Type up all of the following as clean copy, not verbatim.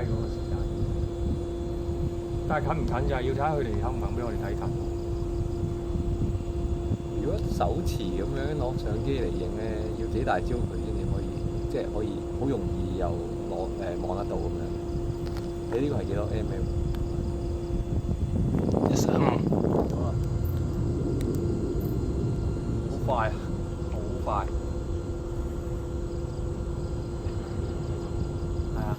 嗰個時間。但係近唔近就係要睇下佢哋肯唔肯俾我哋睇近。如果手持咁樣攞相機嚟影咧，要幾大焦距先至可以，即係可以好容易又望得到咁樣。你呢個係幾多 mm？15。好快啊！好快。係啊。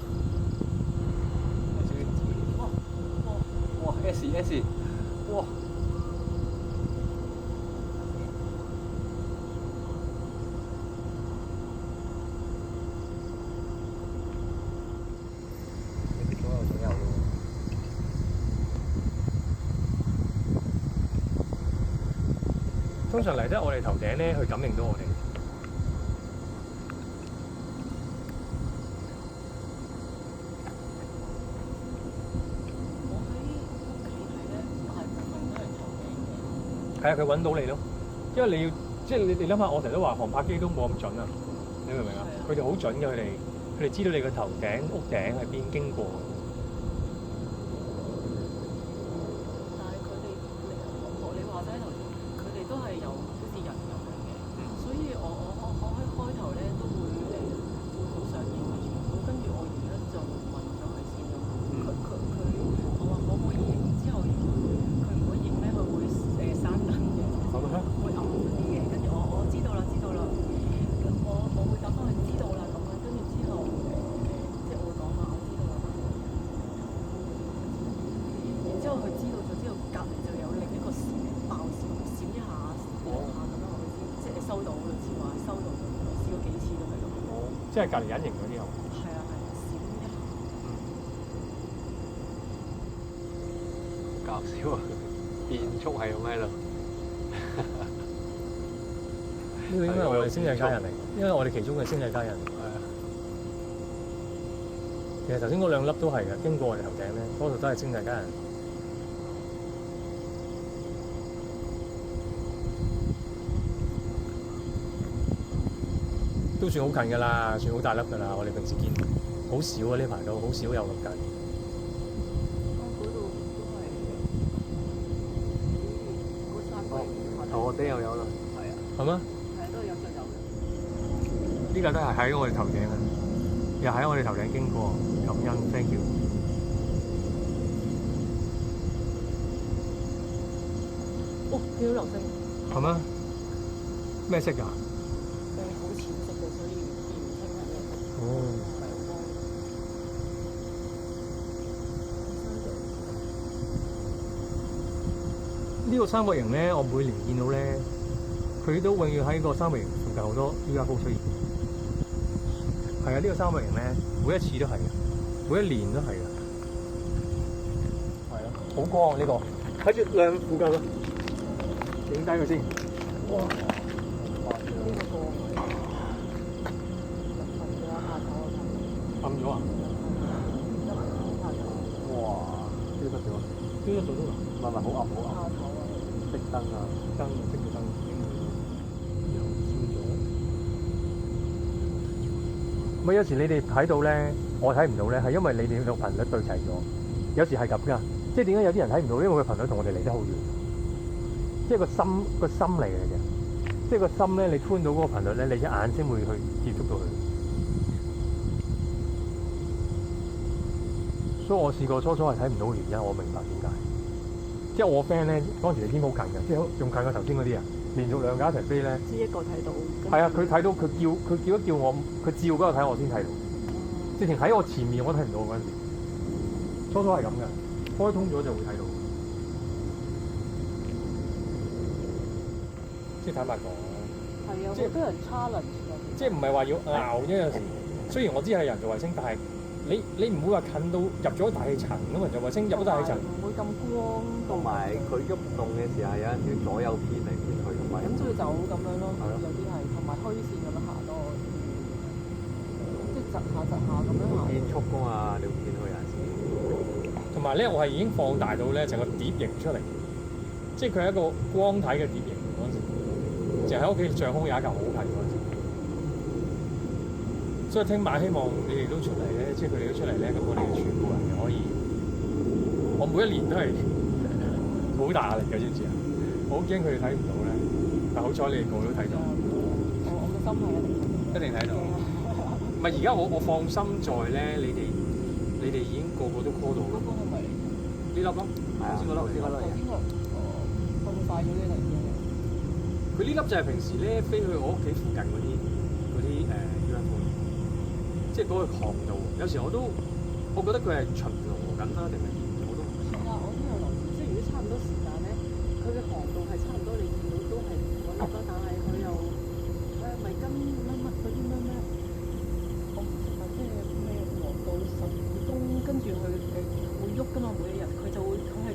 哇 ！S，哇！通常嚟得我哋頭頂咧，去感應到我哋。我喺屋企睇咧，大部分都係頭頸嘅。係啊，佢揾到你咯，因為你要即係你諗下，我成日都話航拍機都冇咁準啊，你明唔明啊？佢哋好準嘅，佢哋知道你個頭頂屋頂係邊經過。但係佢哋學你話齋頭先，佢哋都係有好似人咁樣嘅，所以我開頭咧都會好想影嘅全部，跟住我而家就問咗佢先咯。我話可唔可以影？之後如果佢唔可以影咧，佢會閂燈嘅，會暗嗰啲嘅。跟住我知道啦，咁我會答翻佢知道啦咁樣。跟住之後即係我會講話我知道啦。然之後佢知道咗之後，隔離就有另一個閃爆閃一下咁樣，我先即係收到類似話收到，我試過幾次都係咁。即係隔離隱形嗰啲係嘛？係啊，閃一下。搞笑啊！變速係咁喺度。呢個應該係我哋星際家人嚟，因為我哋其中嘅星際家人。係啊。其實頭先嗰兩粒都係嘅，經過我哋頭頂咧，多數都係星際家人。都算好近㗎啦，算好大粒㗎啦。我哋平時見好少啊，呢排都好少有咁近。嗰度都係嗰山我哋又有啦。係啊。係咩？係都有就有嘅。呢個都係喺我哋頭頂嘅，又喺我哋頭頂經過，感恩 ，thank you。哦，見到流星。係咩？咩色㗎？好淺色嘅，所以見唔清係咩色。哦。唔係好光。呢個三角形咧，我每年見到咧，佢都永遠喺個三角形附近好多 UFO 出現。係啊，呢個三角形咧，每一次都係嘅，每一年都係嘅。係啊，好光啊呢個，喺月亮附近啊，影低佢先。哇！呢個光暗咗啊！哇！標得咗，標得到都㗎。唔係好暗好暗。熄燈啊！燈熄咗燈，又燒咗。咪有時你哋睇到咧，我睇唔到咧，係因為你哋個頻率對齊咗。有時係咁㗎，即係點解有啲人睇唔到？因為佢頻率同我哋離得好遠，即係個心嚟嘅啫。即係個心咧，你 tune 到嗰個頻率咧，你隻眼先會去接觸到佢。所以我試過初係睇唔到嘅原因，我明白點解。即係我 friend 咧，嗰陣時離天好近嘅，即係仲近過頭先嗰啲啊，連續兩架一齊飛咧。知一個睇到。係啊，佢睇到佢叫一叫我，佢照嗰個睇我先睇到。直情喺我前面我睇唔到嗰陣時。初係咁嘅，開通咗就會睇到。即係坦白講。係啊，好多人 challenge 㗎。即係唔係話要拗啫？有時雖然我知係人造衛星，但係你唔會話近到入咗大氣層咁，人造衛星入咗大氣層。唔會咁光。同埋佢喐動嘅時候，有陣時左右偏嚟偏去咁樣。咁就會走咁樣咯，有啲係同埋虛線咁樣行多，即係窒下咁樣行。變速㗎嘛，你會見到有陣時。同埋咧，我係已經放大到咧成個碟形出嚟，即係佢係一個光體嘅碟形嗰陣時，就喺屋企上空有一嚿好近嗰陣時。所所以聽晚希望你哋都出嚟咧，即係佢哋都出嚟咧，咁我哋全部人就可以。我每一年都係好大壓力嘅，知唔知啊？我好驚佢哋睇唔到咧，但好彩你哋個個都睇到。我個心係一定睇到。唔係而家我放心在咧，你哋已經個個都 call 到嗰個係咪嚟？呢粒咯，係啊，頭先嗰粒，頭先嗰粒邊個？佢會快咗呢嚟嘅。佢呢粒就係平時咧飛去我屋企附近嗰啲UFO，即係嗰個航道。有時我覺得佢係巡邏緊啦，定係點？我都唔知。係啦，我都有留意，即係如果差唔多時間咧，佢嘅航道係差唔多，你見到都係嗰粒啦，但係佢又咪跟乜嗰啲咩，我唔識啊，即係咩航道12個鐘，跟住佢會喐噶嘛，每一日佢係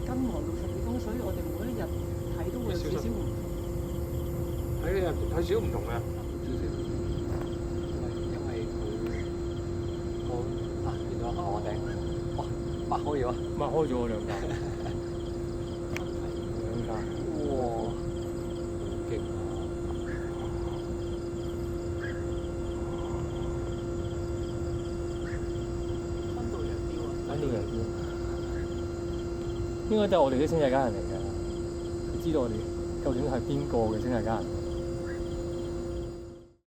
跟航道12個鐘，所以我哋每一日睇都會有少少唔同。係少唔同嘅。因為佢變咗我頂，哇，擘開咗，擘開咗兩間，哇，勁啊！分道揚鑣啊！喺度人應該都係我哋啲星際家人嚟嘅，佢知道我哋究竟係邊個嘅星際家人。